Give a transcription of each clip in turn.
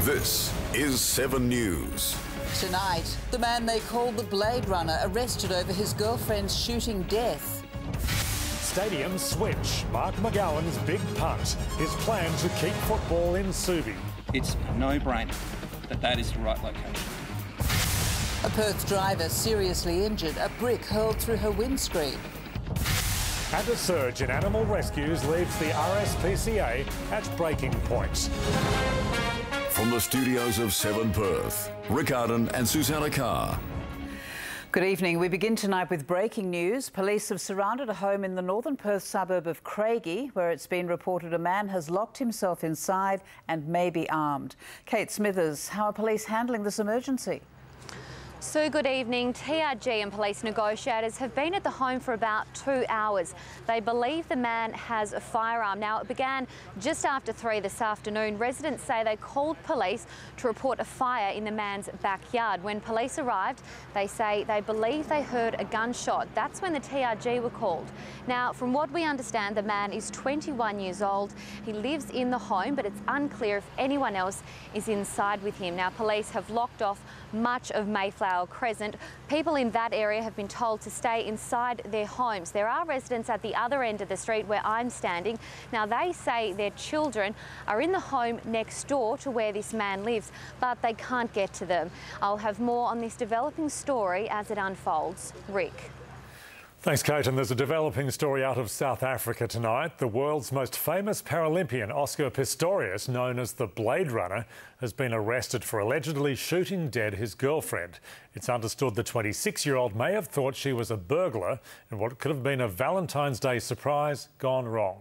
This is 7 News. Tonight, the man they called the Blade Runner arrested over his girlfriend's shooting death. Stadium switch. Mark McGowan's big punt. His plan to keep football in Subi. It's a no-brainer that is the right location. A Perth driver seriously injured, a brick hurled through her windscreen. And a surge in animal rescues leaves the RSPCA at breaking point. From the studios of 7 Perth, Rick Arden and Susanna Carr. Good evening. We begin tonight with breaking news. Police have surrounded a home in the northern Perth suburb of Craigie, where it's been reported a man has locked himself inside and may be armed. Kate Smithers, how are police handling this emergency? So good evening. TRG and police negotiators have been at the home for about 2 hours. They believe the man has a firearm. Now, it began just after 3 this afternoon. Residents say they called police to report a fire in the man's backyard. When police arrived, they say they believe they heard a gunshot. That's when the TRG were called. Now, from what we understand, the man is 21 years old. He lives in the home, but it's unclear if anyone else is inside with him. Now, police have locked off much of Mayflower Crescent. People in that area have been told to stay inside their homes. There are residents at the other end of the street where I'm standing. Now, they say their children are in the home next door to where this man lives, but they can't get to them. I'll have more on this developing story as it unfolds. Rick. Thanks, Kate. And there's a developing story out of South Africa tonight. The world's most famous Paralympian, Oscar Pistorius, known as the Blade Runner, has been arrested for allegedly shooting dead his girlfriend. It's understood the 26-year-old may have thought she was a burglar in what could have been a Valentine's Day surprise gone wrong.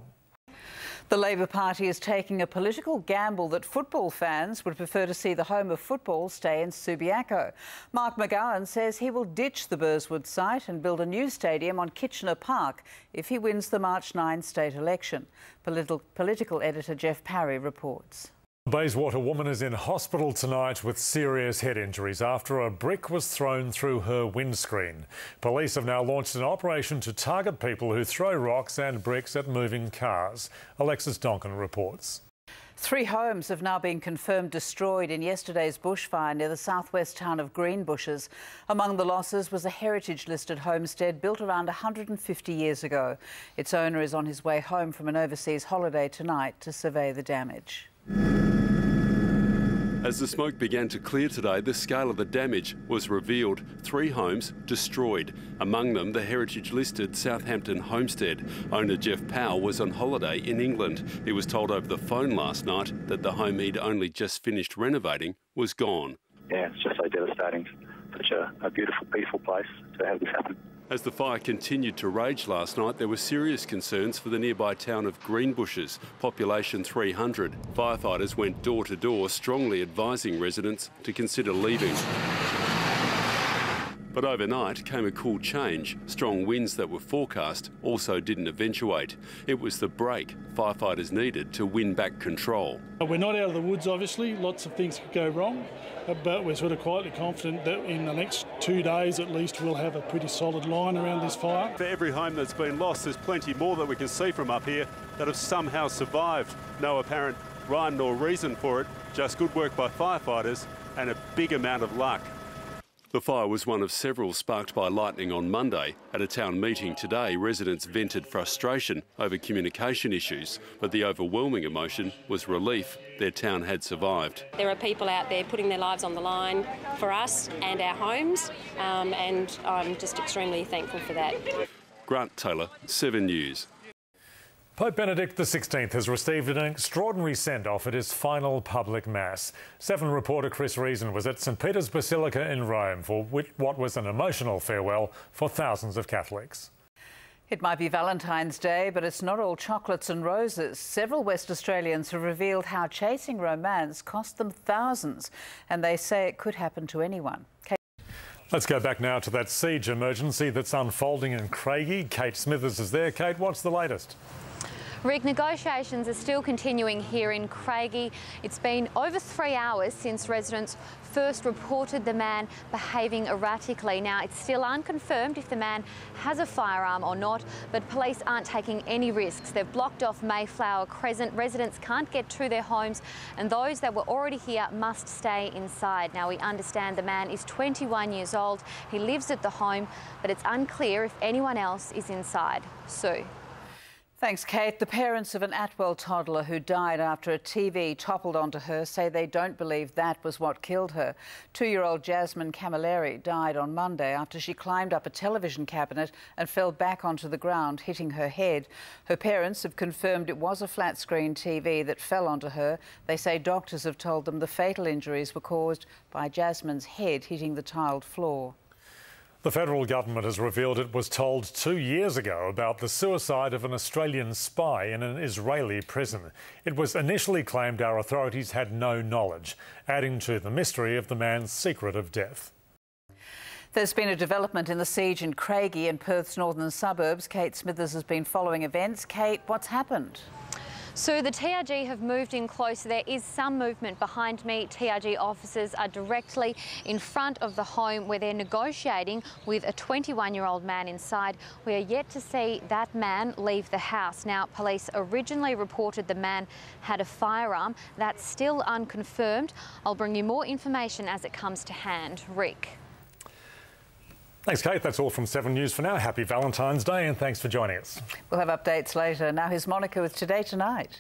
The Labor Party is taking a political gamble that football fans would prefer to see the home of football stay in Subiaco. Mark McGowan says he will ditch the Burswood site and build a new stadium on Kitchener Park if he wins the March 9 state election. Political editor Jeff Parry reports. A Bayswater woman is in hospital tonight with serious head injuries after a brick was thrown through her windscreen. Police have now launched an operation to target people who throw rocks and bricks at moving cars. Alexis Donkin reports. 3 homes have now been confirmed destroyed in yesterday's bushfire near the southwest town of Greenbushes. Among the losses was a heritage-listed homestead built around 150 years ago. Its owner is on his way home from an overseas holiday tonight to survey the damage. As the smoke began to clear today, the scale of the damage was revealed. 3 homes destroyed, among them the heritage-listed Southampton homestead. Owner Jeff Powell was on holiday in England. He was told over the phone last night that the home he'd only just finished renovating was gone. Yeah, it's just so devastating. Such a beautiful, peaceful place to have this happen. As the fire continued to rage last night, there were serious concerns for the nearby town of Greenbushes, population 300. Firefighters went door to door, strongly advising residents to consider leaving. But overnight came a cool change. Strong winds that were forecast also didn't eventuate. It was the break firefighters needed to win back control. We're not out of the woods, obviously. Lots of things could go wrong, but we're sort of quietly confident that in the next 2 days at least we'll have a pretty solid line around this fire. For every home that's been lost, there's plenty more that we can see from up here that have somehow survived. No apparent rhyme nor reason for it, just good work by firefighters and a big amount of luck. The fire was one of several sparked by lightning on Monday. At a town meeting today, residents vented frustration over communication issues, but the overwhelming emotion was relief their town had survived. There are people out there putting their lives on the line for us and our homes, and I'm just extremely thankful for that. Grant Taylor, 7 News. Pope Benedict XVI has received an extraordinary send-off at his final public mass. 7 reporter Chris Reason was at St Peter's Basilica in Rome for what was an emotional farewell for thousands of Catholics. It might be Valentine's Day, but it's not all chocolates and roses. Several West Australians have revealed how chasing romance cost them thousands, and they say it could happen to anyone. Let's go back now to that siege emergency that's unfolding in Craigie. Kate Smithers is there. Kate, what's the latest? Rick, negotiations are still continuing here in Craigie. It's been over 3 hours since residents first reported the man behaving erratically. Now, it's still unconfirmed if the man has a firearm or not, but police aren't taking any risks. They've blocked off Mayflower Crescent. Residents can't get to their homes, and those that were already here must stay inside. Now, we understand the man is 21 years old. He lives at the home, but it's unclear if anyone else is inside. Sue. Thanks, Kate. The parents of an Atwell toddler who died after a TV toppled onto her say they don't believe that was what killed her. 2-year-old Jasmine Camilleri died on Monday after she climbed up a television cabinet and fell back onto the ground, hitting her head. Her parents have confirmed it was a flat-screen TV that fell onto her. They say doctors have told them the fatal injuries were caused by Jasmine's head hitting the tiled floor. The federal government has revealed it was told 2 years ago about the suicide of an Australian spy in an Israeli prison. It was initially claimed our authorities had no knowledge, adding to the mystery of the man's secret of death. There's been a development in the siege in Craigie and Perth's northern suburbs. Kate Smithers has been following events. Kate, what's happened? So the TRG have moved in closer. There is some movement behind me. TRG officers are directly in front of the home where they're negotiating with a 21-year-old man inside. We are yet to see that man leave the house. Now, police originally reported the man had a firearm. That's still unconfirmed. I'll bring you more information as it comes to hand. Rick. Thanks, Kate. That's all from 7 News for now. Happy Valentine's Day and thanks for joining us. We'll have updates later. Now here's Monica with Today Tonight.